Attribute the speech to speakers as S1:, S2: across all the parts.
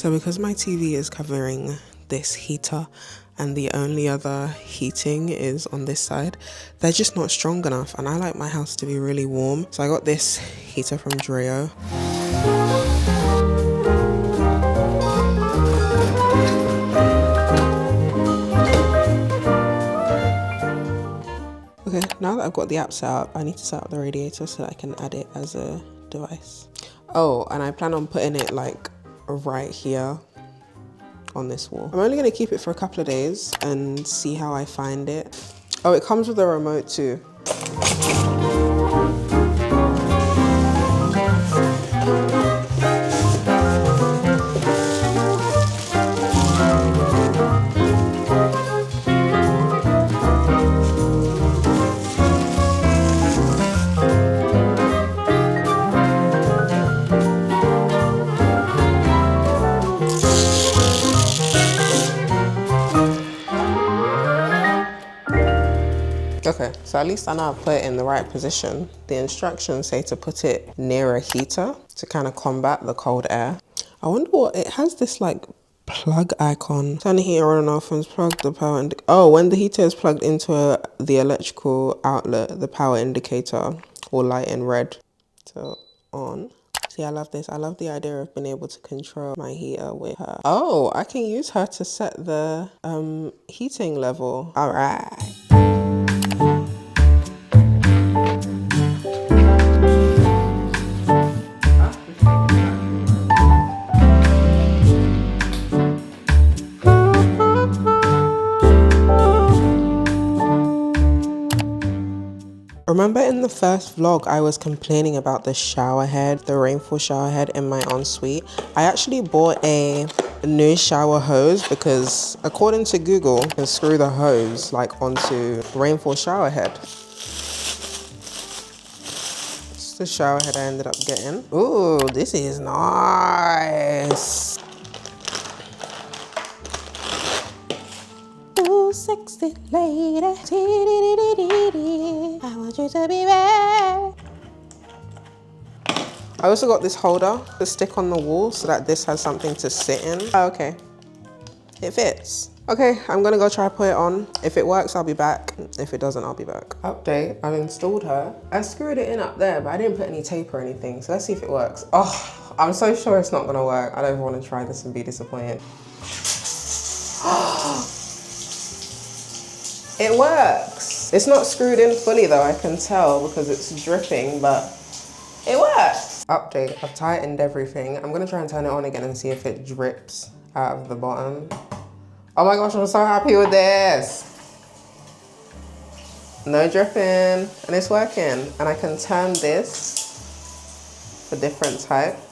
S1: So because my TV is covering this heater and the only other heating is on this side, they're just not strong enough, and I like my house to be really warm. So I got this heater from Dreo. Okay, now that I've got the app set up, I need to set up the radiator so that I can add it as a device. Oh, and I plan on putting it like right here on this wall. I'm only going to keep it for a couple of days and see how I find it. Oh, it comes with a remote too. Okay, so at least I know I put it in the right position. The instructions say to put it near a heater to kind of combat the cold air. I wonder what, it has this like plug icon. Turn the heater on and off and plug the power indicator. Oh, when the heater is plugged into the electrical outlet, the power indicator will light in red. So on. See, I love this. I love the idea of being able to control my heater with her. Oh, I can use her to set the heating level. All right. Remember in the first vlog, I was complaining about the shower head, the rainfall shower head in my ensuite. I actually bought a new shower hose because according to Google, you can screw the hose like onto rainfall shower head. It's the shower head I ended up getting. Ooh, this is nice. Sexy lady, I want you to be bad. I also got this holder to stick on the wall so that this has something to sit in. Oh, okay, it fits. Okay, I'm gonna go try put it on. If it works, I'll be back. If it doesn't, I'll be back. Update, I've installed her. I screwed it in up there, but I didn't put any tape or anything. So let's see if it works. Oh, I'm so sure it's not gonna work. I don't want to try this and be disappointed. It works. It's not screwed in fully though, I can tell because it's dripping, but it works. Update, I've tightened everything. I'm gonna try and turn it on again and see if it drips out of the bottom. Oh my gosh, I'm so happy with this. No dripping, and it's working. And I can turn this for different types.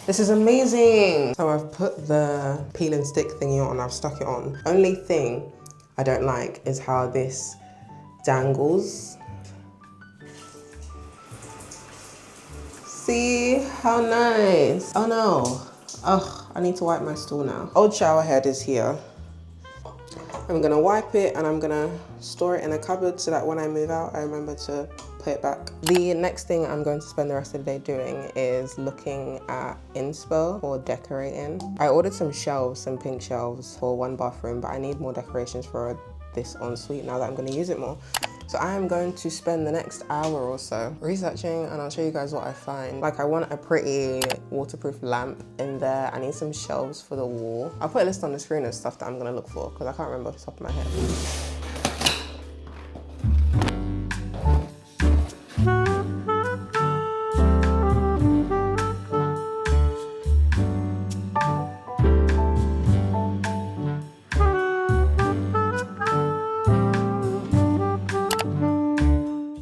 S1: This is amazing. So I've put the peel and stick thingy on, I've stuck it on. Only thing I don't like is how this dangles. See, how nice. Oh no, ugh, I need to wipe my stool now. Old shower head is here. I'm gonna wipe it and I'm gonna store it in a cupboard so that when I move out, I remember to put it back. The next thing I'm going to spend the rest of the day doing is looking at inspo or decorating. I ordered some shelves, some pink shelves for one bathroom, but I need more decorations for this ensuite now that I'm gonna use it more. So I am going to spend the next hour or so researching and I'll show you guys what I find. Like I want a pretty waterproof lamp in there. I need some shelves for the wall. I'll put a list on the screen of stuff that I'm gonna look for because I can't remember off the top of my head.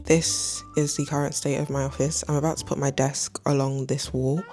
S1: This is the current state of my office. I'm about to put my desk along this wall.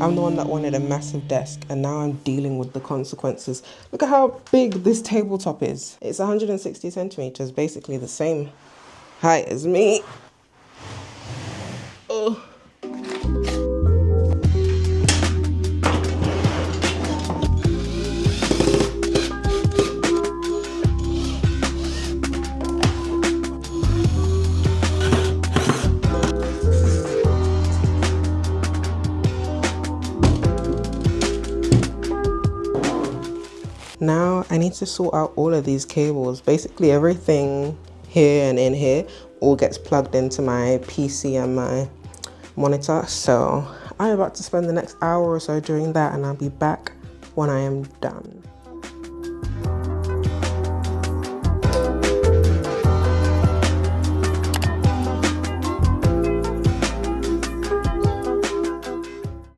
S1: I'm the one that wanted a massive desk and now I'm dealing with the consequences. Look at how big this tabletop is. It's 160 centimeters, basically the same Hi, it's me. Oh. Now I need to sort out all of these cables. Basically everything here and in here all gets plugged into my PC and my monitor. So I'm about to spend the next hour or so doing that, and I'll be back when I am done.